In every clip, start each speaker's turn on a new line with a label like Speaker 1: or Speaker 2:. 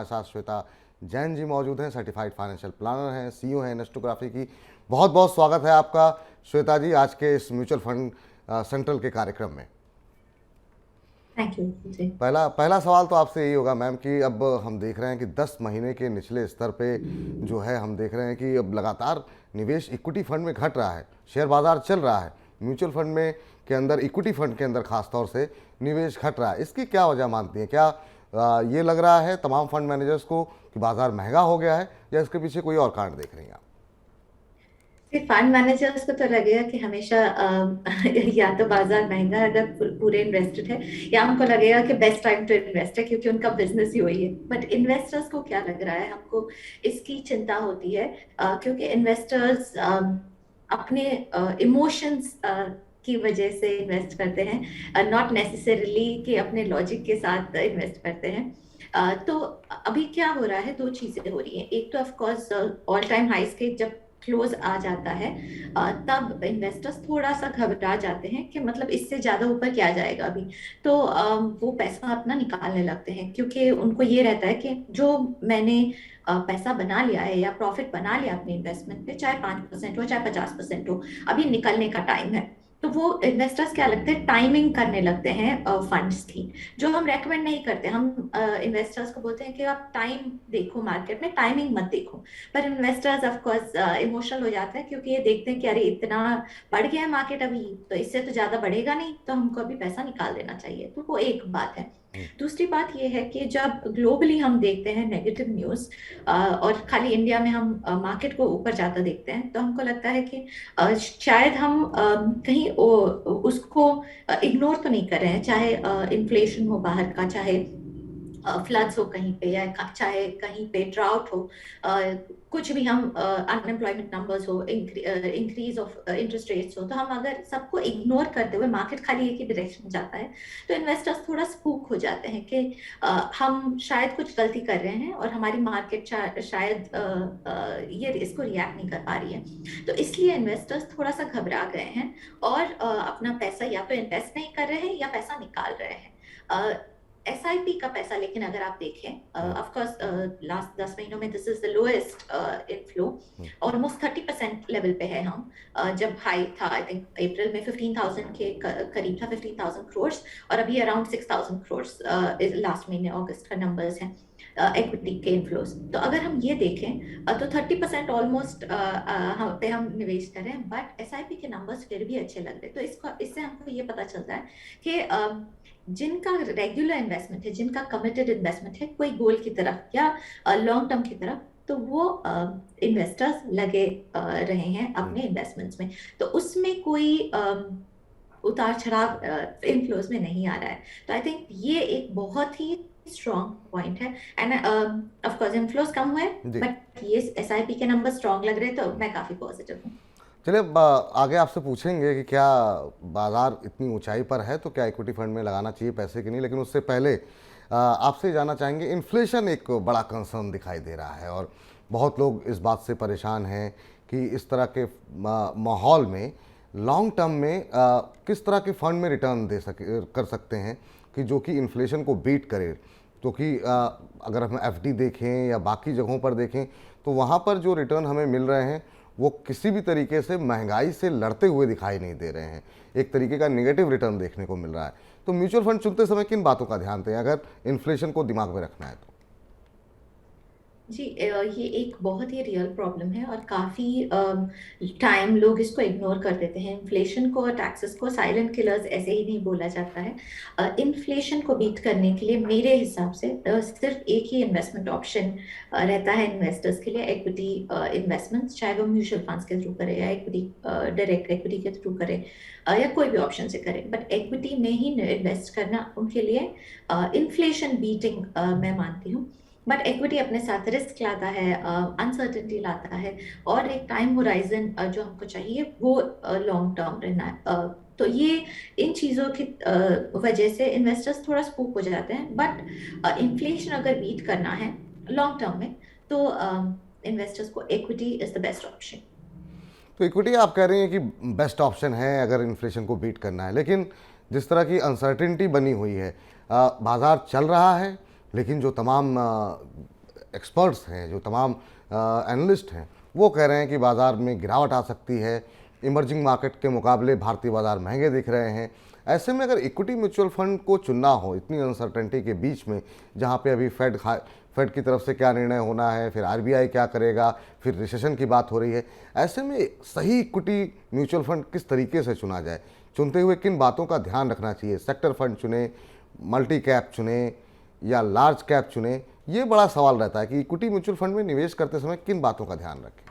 Speaker 1: साथ श्वेता जैन जी मौजूद हैं, सर्टिफाइड फाइनेंशियल प्लानर हैं, सीईओ हैं इन्वेस्टोग्राफी की। बहुत बहुत स्वागत है आपका श्वेता जी आज के इस म्यूचुअल फंड सेंट्रल के कार्यक्रम में।
Speaker 2: थैंक यू जी।
Speaker 1: पहला सवाल तो आपसे यही होगा मैम कि अब हम देख रहे हैं कि 10 महीने के निचले स्तर पे जो है हम देख रहे हैं कि अब लगातार निवेश इक्विटी फंड में घट रहा है, शेयर बाजार चल रहा है, म्यूचुअल फंड में के अंदर इक्विटी फंड के अंदर खासतौर से निवेश घट रहा है। इसकी क्या वजह मानती हैं? क्या ये लग रहा है तमाम फंड मैनेजर्स को कि बाजार महंगा हो गया है या इसके पीछे कोई और कारण देख रही हैं आप?
Speaker 2: फंड मैनेजर्स को तो लगेगा कि हमेशा या तो बाजार महंगा है अगर पूरे इन्वेस्टेड है, या उनको लगेगा कि बेस्ट टाइम टू इन्वेस्ट है क्योंकि उनका बिजनेस ही वही है। बट इन्वेस्टर्स को क्या लग रहा है, हमको इसकी चिंता होती है क्योंकि इन्वेस्टर्स अपने इमोशंस की वजह से इन्वेस्ट करते हैं, नॉट नेसेसरीली कि अपने लॉजिक के साथ इन्वेस्ट करते हैं। तो अभी क्या हो रहा है, दो चीजें हो रही हैं। एक तो ऑफ कोर्स ऑल टाइम हाइस के जब क्लोज आ जाता है तब इन्वेस्टर्स थोड़ा सा घबरा जाते हैं कि मतलब इससे ज्यादा ऊपर क्या जाएगा अभी, तो वो पैसा अपना निकालने लगते हैं क्योंकि उनको ये रहता है कि जो मैंने पैसा बना लिया है या प्रॉफिट बना लिया अपने इन्वेस्टमेंट पे, चाहे 5% हो चाहे 50% हो, अभी निकलने का टाइम है। तो वो इन्वेस्टर्स क्या लगते हैं, टाइमिंग करने लगते हैं फंड्स की, जो हम रेकमेंड नहीं करते। हम इन्वेस्टर्स को बोलते हैं कि आप टाइम देखो, मार्केट में टाइमिंग मत देखो। पर इन्वेस्टर्स ऑफ कोर्स इमोशनल हो जाते हैं क्योंकि ये देखते हैं कि अरे इतना बढ़ गया है मार्केट अभी, तो इससे तो ज्यादा बढ़ेगा नहीं, तो हमको अभी पैसा निकाल देना चाहिए। तो वो एक बात है। दूसरी बात ये है कि जब ग्लोबली हम देखते हैं नेगेटिव न्यूज और खाली इंडिया में हम मार्केट को ऊपर जाता देखते हैं, तो हमको लगता है कि शायद हम कहीं उसको इग्नोर तो नहीं कर रहे हैं, चाहे इन्फ्लेशन हो बाहर का, चाहे फ्लड्स हो कहीं पे, या चाहे कहीं पे ड्राउट हो, कुछ भी हम अनएम्प्लॉयमेंट नंबर्स हो, इंक्रीज ऑफ इंटरेस्ट रेट्स हो, तो हम अगर सबको इग्नोर करते हुए मार्केट खाली एक ही डायरेक्शन जाता है तो इन्वेस्टर्स थोड़ा स्पूक हो जाते हैं कि हम शायद कुछ गलती कर रहे हैं और हमारी मार्केट शायद ये इसको रिएक्ट नहीं कर पा रही है। तो इसलिए इन्वेस्टर्स थोड़ा सा घबरा गए हैं और अपना पैसा या तो इन्वेस्ट नहीं कर रहे हैं या पैसा निकाल रहे हैं। एसआईपी का पैसा, लेकिन अगर आप देखें ऑफ कोर्स लास्ट 10 महीनों में this is the lowest inflow, almost 30% level पे है हम। जब हाई था आई थिंक अप्रैल में 15,000 के करीब था, 15,000 करोड़, और अभी अराउंड 6,000 करोड़ लास्ट महीने अगस्त का नंबर्स हैं इक्विटी के इनफ्लोज। तो अगर हम ये देखें तो 30% ऑलमोस्ट पे हम निवेश कर रहे हैं, बट एसआईपी के नंबर्स फिर भी अच्छे लग रहे हैं। तो इससे हमको ये पता चलता है कि जिनका रेगुलर इन्वेस्टमेंट है, जिनका कमिटेड इन्वेस्टमेंट है कोई गोल की तरफ या लॉन्ग टर्म की तरफ, तो वो इन्वेस्टर्स लगे रहे हैं अपने इन्वेस्टमेंट्स में। तो उसमें कोई उतार चढ़ाव इनफ्लोज में नहीं आ रहा है। तो आई थिंक ये एक बहुत ही स्ट्रॉन्ग पॉइंट है। एंड ऑफ कोर्स इनफ्लोज कम हुए, बट ये एसआईपी के नंबर स्ट्रॉन्ग लग रहे हैं, तो मैं काफी पॉजिटिव हूँ।
Speaker 1: चलिए आगे आपसे पूछेंगे कि क्या बाजार इतनी ऊंचाई पर है तो क्या इक्विटी फंड में लगाना चाहिए पैसे कि नहीं, लेकिन उससे पहले आपसे जानना चाहेंगे, इन्फ्लेशन एक बड़ा कंसर्न दिखाई दे रहा है और बहुत लोग इस बात से परेशान हैं कि इस तरह के माहौल में लॉन्ग टर्म में किस तरह के फंड में रिटर्न कर सकते हैं कि जो कि इन्फ्लेशन को बीट करे। क्योंकि अगर हम एफडी देखें या बाकी जगहों पर देखें तो वहाँ पर जो रिटर्न हमें मिल रहे हैं वो किसी भी तरीके से महंगाई से लड़ते हुए दिखाई नहीं दे रहे हैं, एक तरीके का नेगेटिव रिटर्न देखने को मिल रहा है। तो म्यूचुअल फंड चुनते समय किन बातों का ध्यान दें अगर इन्फ्लेशन को दिमाग में रखना है तो?
Speaker 2: जी, ये एक बहुत ही रियल प्रॉब्लम है और काफ़ी टाइम लोग इसको इग्नोर कर देते हैं। इन्फ्लेशन को और टैक्सेस को साइलेंट किलर्स ऐसे ही नहीं बोला जाता है। इन्फ्लेशन को बीट करने के लिए मेरे हिसाब से सिर्फ एक ही इन्वेस्टमेंट ऑप्शन रहता है इन्वेस्टर्स के लिए, इक्विटी इन्वेस्टमेंट्स, चाहे वो म्यूचुअल फंड्स के थ्रू करें या इक्विटी डायरेक्ट इक्विटी के थ्रू करें या कोई भी ऑप्शन से करें, बट इक्विटी में ही इन्वेस्ट करना उनके लिए इन्फ्लेशन बीटिंग मैं मानती हूँ। बट इक्विटी अपने साथ रिस्क लाता है, अनसर्टेनिटी लाता है, और एक टाइम होराइजन जो हमको चाहिए वो लॉन्ग टर्म रहना है। तो ये इन चीज़ों की वजह से इन्वेस्टर्स थोड़ा स्पूक हो जाते हैं। बट इन्फ्लेशन अगर बीट करना है लॉन्ग टर्म में तो इन्वेस्टर्स को equity is the best option.
Speaker 1: तो इक्विटी आप कह रही हैं कि बेस्ट ऑप्शन है अगर इन्फ्लेशन को बीट करना है, लेकिन जिस तरह की अनसर्टेनिटी बनी हुई है, बाजार चल रहा है लेकिन जो तमाम एक्सपर्ट्स हैं, जो तमाम एनालिस्ट हैं, वो कह रहे हैं कि बाज़ार में गिरावट आ सकती है, इमर्जिंग मार्केट के मुकाबले भारतीय बाज़ार महंगे दिख रहे हैं। ऐसे में अगर इक्विटी म्यूचुअल फंड को चुनना हो इतनी अनसर्टेनिटी के बीच में, जहाँ पे अभी फेड की तरफ से क्या निर्णय होना है, फिर आरबीआई क्या करेगा, फिर रिसेशन की बात हो रही है, ऐसे में सही इक्विटी म्यूचुअल फंड किस तरीके से चुना जाए? चुनते हुए किन बातों का ध्यान रखना चाहिए? सेक्टर फंड चुने, मल्टी कैप चुने या लार्ज कैप चुने? ये बड़ा सवाल रहता है कि इक्विटी म्यूचुअल फंड में निवेश करते समय किन बातों का ध्यान रखें।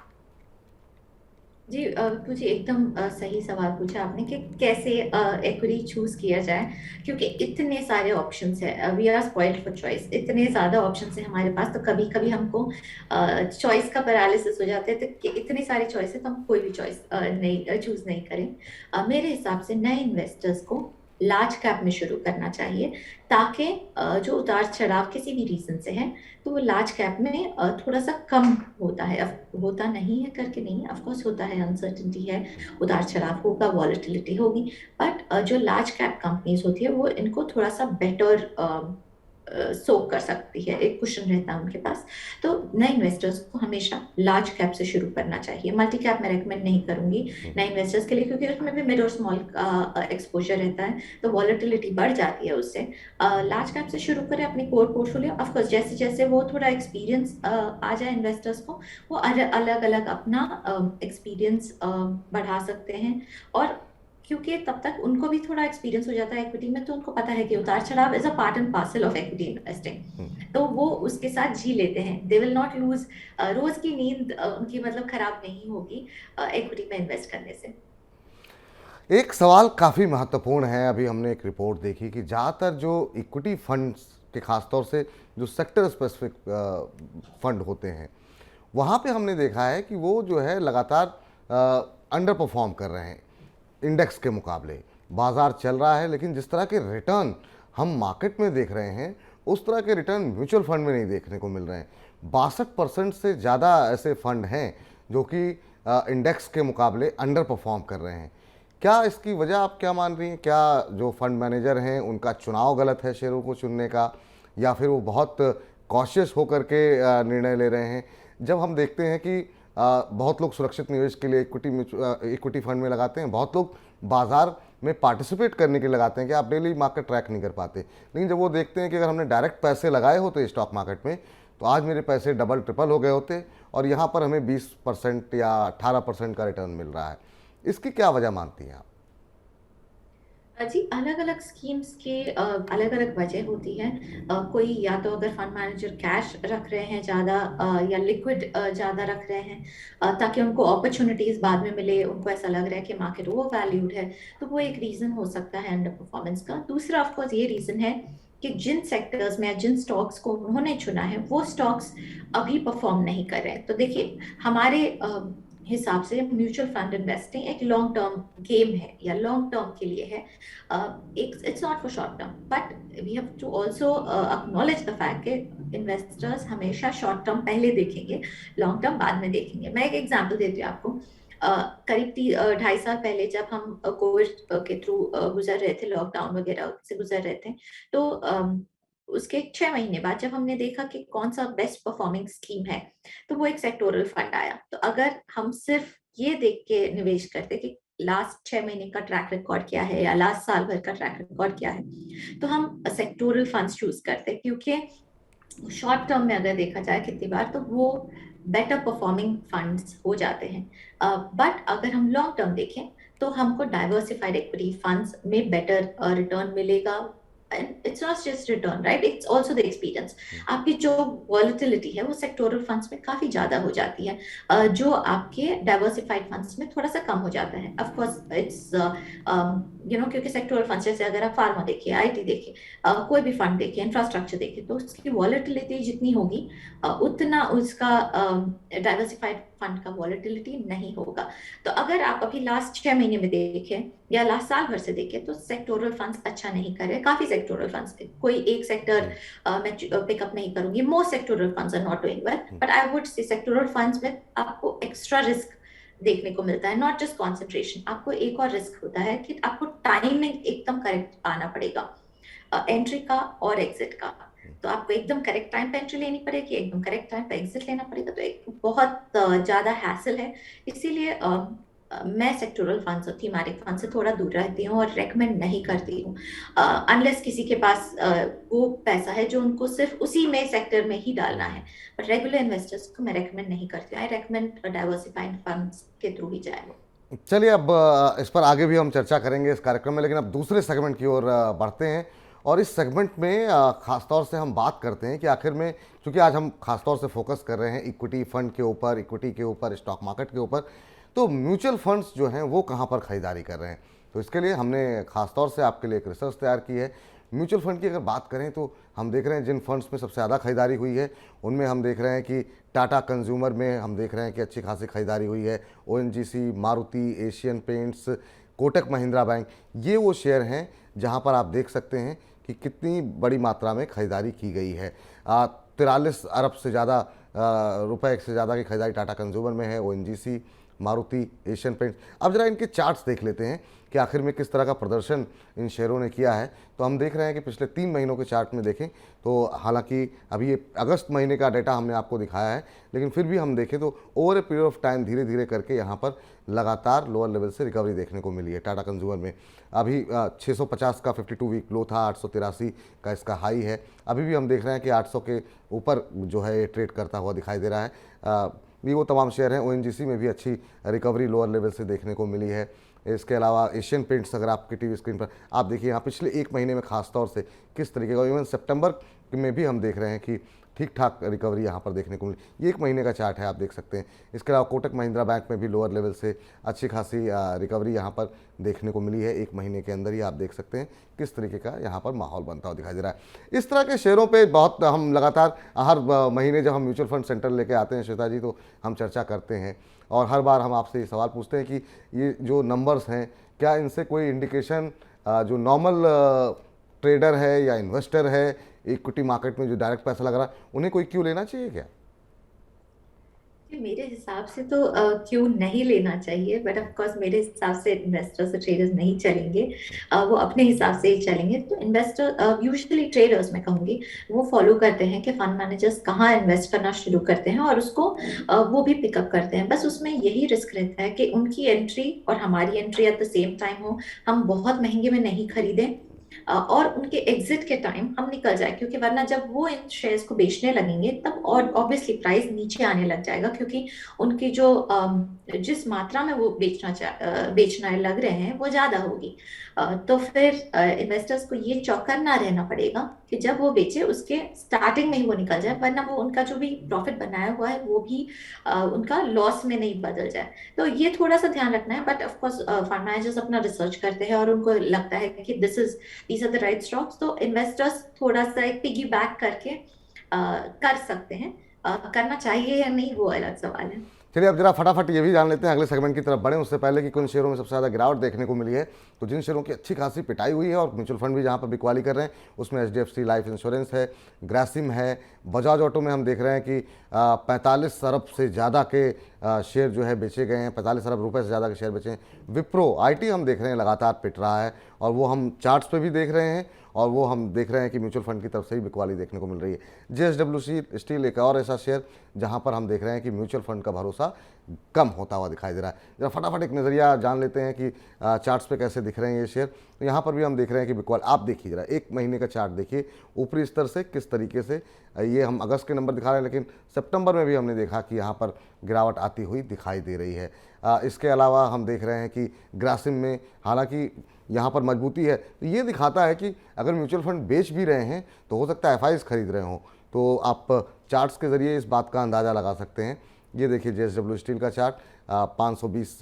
Speaker 2: जी मुझे एकदम सही सवाल पूछा आपने कि कैसे इक्विटी चूज किया जाए, क्योंकि इतने सारे ऑप्शंस है, we are spoiled for choice, इतने ज्यादा ऑप्शंस है हमारे पास, तो कभी कभी हमको चॉइस का पैरालिसिस हो जाता है, तो कि इतनी सारी चॉइस है तो हम कोई भी चॉइस नहीं चूज नहीं करें। मेरे हिसाब से नए इन्वेस्टर्स को लार्ज कैप में शुरू करना चाहिए, ताकि जो उतार चढ़ाव किसी भी रीजन से है तो वो लार्ज कैप में थोड़ा सा कम होता है। होता नहीं है करके नहीं, ऑफ कोर्स होता है, अनसर्टेनिटी है, उतार चढ़ाव होगा, वॉलेटिलिटी होगी, बट जो लार्ज कैप कंपनीज होती है वो इनको थोड़ा सा बेटर सोक कर सकती है, एक कुशन रहता है उनके पास। तो नए इन्वेस्टर्स को हमेशा लार्ज कैप से शुरू करना चाहिए, मल्टी कैप में रेकमेंड नहीं करूंगी नए इन्वेस्टर्स के लिए, क्योंकि उसमें भी मिड और स्मॉल का एक्सपोजर रहता है, तो वॉलेटिलिटी बढ़ जाती है उससे। लार्ज कैप से शुरू करें अपनी कोर पोर्टफोलियो, ऑफकोर्स जैसे जैसे वो थोड़ा एक्सपीरियंस आ जाए इन्वेस्टर्स को, वो अलग अलग अपना एक्सपीरियंस बढ़ा सकते हैं। और क्योंकि तब तक उनको भी थोड़ा एक्सपीरियंस हो जाता है इक्विटी में, तो उनको पता है कि उतार चढ़ाव is a part and parcel of equity investing, तो वो उसके साथ जी लेते हैं, दे विल नॉट लूज, रोज की नींद उनकी मतलब खराब नहीं होगी इक्विटी में इन्वेस्ट करने से।
Speaker 1: एक सवाल काफ़ी महत्वपूर्ण है। अभी हमने एक रिपोर्ट देखी कि ज़्यादातर जो इक्विटी फंड्स के खासतौर से जो सेक्टर स्पेसिफिक फंड होते हैं, वहाँ पे हमने देखा है कि वो जो है लगातार अंडर परफॉर्म कर रहे हैं इंडेक्स के मुकाबले। बाज़ार चल रहा है, लेकिन जिस तरह के रिटर्न हम मार्केट में देख रहे हैं, उस तरह के रिटर्न म्यूचुअल फंड में नहीं देखने को मिल रहे हैं। 62% से ज़्यादा ऐसे फंड हैं जो कि इंडेक्स के मुकाबले अंडर परफॉर्म कर रहे हैं। क्या इसकी वजह आप क्या मान रही हैं? क्या जो फंड मैनेजर हैं उनका चुनाव गलत है शेयरों को चुनने का, या फिर वो बहुत कॉशियस होकर के निर्णय ले रहे हैं? जब हम देखते हैं कि बहुत लोग सुरक्षित निवेश के लिए इक्विटी फंड में लगाते हैं, बहुत लोग बाजार में पार्टिसिपेट करने के लिए लगाते हैं कि आप डेली मार्केट ट्रैक नहीं कर पाते, लेकिन जब वो देखते हैं कि अगर हमने डायरेक्ट पैसे लगाए होते स्टॉक मार्केट में तो आज मेरे पैसे डबल ट्रिपल हो गए होते, और यहाँ पर हमें 20% या 18% का रिटर्न मिल रहा है। इसकी क्या वजह मानती हैं आप?
Speaker 2: जी अलग अलग स्कीम्स के अलग अलग वजह होती है। कोई या तो अगर फंड मैनेजर कैश रख रहे हैं ज़्यादा, या लिक्विड ज़्यादा रख रहे हैं, ताकि उनको अपॉर्चुनिटीज बाद में मिले, उनको ऐसा लग रहा है कि मार्केट ओवर वैल्यूड है, तो वो एक रीज़न हो सकता है अंडर परफॉर्मेंस का। दूसरा ऑफकोर्स ये रीज़न है कि जिन सेक्टर्स में या जिन स्टॉक्स को उन्होंने चुना है वो स्टॉक्स अभी परफॉर्म नहीं कर रहे हैं। तो देखिए हमारे हिसाब से म्यूचुअल फंड इन्वेस्टिंग एक लॉन्ग टर्म गेम है, या लॉन्ग टर्म के लिए है, एक it's not for short term, but we have to also acknowledge the fact कि इन्वेस्टर्स हमेशा शॉर्ट टर्म पहले देखेंगे, लॉन्ग टर्म बाद में देखेंगे। मैं एक एग्जांपल देती हूँ आपको। करीब 2.5 साल पहले जब हम कोविड के थ्रू गुजर रहे थे, लॉकडाउन वगैरह से गुजर रहे थे, तो उसके 6 महीने बाद जब हमने देखा कि कौन सा बेस्ट परफॉर्मिंग स्कीम है, तो वो एक सेक्टोरल फंड आया। तो अगर हम सिर्फ ये देख के निवेश करते कि लास्ट 6 महीने का ट्रैक रिकॉर्ड क्या है या लास्ट साल भर का ट्रैक रिकॉर्ड क्या है, तो हम सेक्टोरल फंड्स चूज करते, क्योंकि शॉर्ट टर्म में अगर देखा जाए कितनी बार तो वो बेटर परफॉर्मिंग फंड्स हो जाते हैं। बट अगर हम लॉन्ग टर्म देखें तो हमको डाइवर्सिफाइड इक्विटी फंड्स में बेटर रिटर्न मिलेगा। and it's not just return, right, it's also the experience। आपकी जो वॉलेटिलिटी है वो सेक्टोरल फंड्स में काफी ज्यादा हो जाती है, जो आपके डाइवर्सिफाइड फंड्स में थोड़ा सा कम हो जाता है। ऑफ कोर्स इट्स क्योंकि सेक्टोरल फंड्स जैसे अगर आप फार्मा देखिए, आईटी देखिए, कोई भी फंड देखिए, इंफ्रास्ट्रक्चर देखिए, तो उसकी वॉलेटिलिटी जितनी होगी उतना उसका डाइवर्सिफाइड फंड का वॉलेटिलिटी नहीं होगा। तो अगर आप अभी लास्ट 6 महीने में देखें या लास्ट साल भर से देखें तो सेक्टोरल फंड्स अच्छा नहीं कर रहे, काफी सेक्टोरल फंड्स, कोई एक सेक्टर मैं पिकअप नहीं करूंगी, most sectoral funds are not doing well, but I would say sectoral funds में आपको एक्स्ट्रा रिस्क देखने को मिलता है, नॉट जस्ट कॉन्सेंट्रेशन। आपको एक और रिस्क होता है कि आपको टाइमिंग एकदम करेक्ट पाना पड़ेगा एंट्री का और एग्जिट का। तो आपको एकदम करेक्ट टाइम पे एंट्री लेनी पड़ेगी, एकदम करेक्ट टाइम पे एग्जिट लेना पड़ेगा, तो एक बहुत ज्यादा हैसल है। इसीलिए मैं सेक्टोरल फंड्स और थीमेटिक फंड से थोड़ा दूर रहती हूँ और रेकमेंड नहीं करती हूँ, अनलेस किसी के पास वो पैसा है जो उनको सिर्फ उसी में सेक्टर में ही डालना है। बट रेगुलर इन्वेस्टर्स को मैं रेकमेंड नहीं करती हूँ। आई रेकमेंड डाइवर्सिफाइड फंड्स के थ्रू ही जाए वो।
Speaker 1: चलिए, अब इस पर आगे भी हम चर्चा करेंगे इस कार्यक्रम में, लेकिन अब दूसरे सेगमेंट की ओर बढ़ते हैं। और इस सेगमेंट में खासतौर से हम बात करते हैं कि आखिर में, चूंकि आज हम खासतौर से फोकस कर रहे हैं इक्विटी फंड के ऊपर, इक्विटी के ऊपर, स्टॉक मार्केट के ऊपर, तो म्यूचुअल फंड्स जो हैं वो कहाँ पर खरीदारी कर रहे हैं। तो इसके लिए हमने खासतौर से आपके लिए एक रिसर्च तैयार की है। म्यूचुअल फंड की अगर बात करें तो हम देख रहे हैं जिन फंड्स में सबसे ज़्यादा खरीदारी हुई है उनमें हम देख रहे हैं कि टाटा कंज्यूमर में हम देख रहे हैं कि अच्छी खासी खरीदारी हुई है। ONGC, Maruti, Asian paints, Kotak Mahindra bank, ये वो शेयर हैं जहां पर आप देख सकते हैं कि कितनी बड़ी मात्रा में खरीदारी की गई है। 43 अरब से ज़्यादा रुपए से ज़्यादा की खरीदारी टाटा कंज्यूमर में है, ओएनजीसी, मारुति, एशियन पेंट्स। अब जरा इनके चार्ट्स देख लेते हैं कि आखिर में किस तरह का प्रदर्शन इन शेयरों ने किया है। तो हम देख रहे हैं कि पिछले 3 महीनों के चार्ट में देखें तो हालांकि अभी ये अगस्त महीने का डेटा हमने आपको दिखाया है, लेकिन फिर भी हम देखें तो over a period of time धीरे धीरे करके यहाँ पर लगातार लोअर लेवल से रिकवरी देखने को मिली है। टाटा कंज्यूमर में अभी 650 का 52 वीक लो था, 883 का इसका हाई है। अभी भी हम देख रहे हैं कि 800 के ऊपर जो है ये ट्रेड करता हुआ दिखाई दे रहा है। ये वो तमाम शेयर हैं। ओएनजीसी में भी अच्छी रिकवरी लोअर लेवल से देखने को मिली है। इसके अलावा एशियन पेंट्स, अगर आपकी टीवी स्क्रीन पर आप देखिए, यहाँ पिछले 1 महीने में खास तौर से किस तरीके का, इवन सितंबर में भी हम देख रहे हैं कि ठीक ठाक रिकवरी यहाँ पर देखने को मिली। ये 1 महीने का चार्ट है, आप देख सकते हैं। इसके अलावा कोटक महिंद्रा बैंक में भी लोअर लेवल से अच्छी खासी रिकवरी यहाँ पर देखने को मिली है। 1 महीने के अंदर ही आप देख सकते हैं किस तरीके का यहाँ पर माहौल बनता हुआ दिखाई दे रहा है। इस तरह के शेयरों पे बहुत हम लगातार हर महीने जब हम म्यूचुअल फंड सेंटर लेके आते हैं श्वेता जी, तो हम चर्चा करते हैं और हर बार हम आपसे ये सवाल पूछते हैं कि ये जो नंबर्स हैं, क्या इनसे कोई इंडिकेशन जो नॉर्मल ट्रेडर है या इन्वेस्टर है इक्विटी मार्केट में जो डायरेक्ट पैसा लग रहा है, उन्हें कोई क्यों लेना चाहिए क्या?
Speaker 2: जी, मेरे हिसाब से तो क्यों नहीं लेना चाहिए, बट ऑफ कोर्स मेरे हिसाब से इन्वेस्टर्स और ट्रेडर्स नहीं चलेंगे। वो अपने हिसाब से ही चलेंगे। तो इन्वेस्टर यूजुअली, ट्रेडर्स मैं कहूँगी, वो फॉलो करते हैं कि फंड मैनेजर्स कहाँ इन्वेस्ट करना शुरू करते हैं और उसको वो भी पिकअप करते हैं। बस उसमें यही रिस्क रहता है कि उनकी एंट्री और हमारी entry at the same time हो, हम बहुत महंगे में नहीं खरीदें और उनके एग्जिट के टाइम हम निकल जाए, क्योंकि वरना जब वो इन शेयर्स को बेचने लगेंगे तब और ऑब्वियसली प्राइस नीचे आने लग जाएगा, क्योंकि उनकी जो जिस मात्रा में वो बेचना लग रहे हैं वो ज्यादा होगी। तो फिर इन्वेस्टर्स को ये चौकन्ना रहना पड़ेगा कि जब वो बेचे उसके स्टार्टिंग में ही वो निकल जाए, वरना वो उनका जो भी प्रॉफिट बनाया हुआ है वो भी उनका लॉस में नहीं बदल जाए। तो ये थोड़ा सा ध्यान रखना है। But of course fund managers अपना रिसर्च करते हैं और उनको लगता है कि these are the right stocks, तो इन्वेस्टर्स थोड़ा सा एक पिगी बैक करके कर सकते हैं। करना चाहिए या नहीं वो अलग सवाल है।
Speaker 1: चलिए, अब जरा फटाफट ये भी जान लेते हैं अगले सेगमेंट की तरफ बढ़ें उससे पहले कि कुछ शेयरों में सबसे ज़्यादा गिरावट देखने को मिली है। तो जिन शेयरों की अच्छी खासी पिटाई हुई है और म्यूचुअल फंड भी जहां पर बिकवाली कर रहे हैं, उसमें एचडीएफसी लाइफ इंश्योरेंस है, ग्रासिम है, बजाज ऑटो में हम देख रहे हैं कि 45 अरब से ज़्यादा के शेयर जो है बेचे गए हैं, 45 अरब रुपए से ज़्यादा के शेयर बेचे हैं। विप्रो आईटी हम देख रहे हैं लगातार पिट रहा है और वो हम चार्ट्स पे भी देख रहे हैं और वो हम देख रहे हैं कि म्यूचुअल फंड की तरफ से ही बिकवाली देखने को मिल रही है। जेएसडब्ल्यू स्टील एक और ऐसा शेयर जहां पर हम देख रहे हैं कि म्यूचुअल फंड का भरोसा कम होता हुआ दिखाई दे रहा है। जरा फटाफट एक नज़रिया जान लेते हैं कि चार्ट्स पे कैसे दिख रहे हैं ये शेयर। तो यहाँ पर भी हम देख रहे हैं कि बिकवाल, आप देखिए जरा 1 महीने का चार्ट देखिए ऊपरी स्तर से किस तरीके से, ये हम अगस्त के नंबर दिखा रहे हैं लेकिन सितंबर में भी हमने देखा कि यहाँ पर गिरावट आती हुई दिखाई दे रही है। इसके अलावा हम देख रहे हैं कि ग्रासिम में हालांकि यहाँ पर मजबूती है, तो ये दिखाता है कि अगर म्यूचुअल फंड बेच भी रहे हैं तो हो सकता है एफआईज खरीद रहे हों। तो आप चार्ट्स के ज़रिए इस बात का अंदाज़ा लगा सकते हैं। ये देखिए जेएसडब्ल्यू स्टील का चार्ट, 520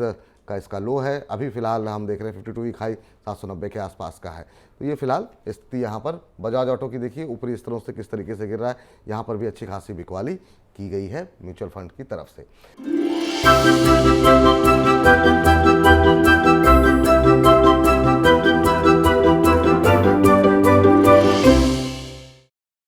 Speaker 1: का इसका लो है। अभी फ़िलहाल हम देख रहे हैं 52 वीक हाई 790 के आसपास का है। तो ये फिलहाल स्थिति यहाँ पर बजाज ऑटो की देखिए ऊपरी स्तरों से किस तरीके से गिर रहा है। यहाँ पर भी अच्छी खासी बिकवाली की गई है म्यूचुअल फंड की तरफ से।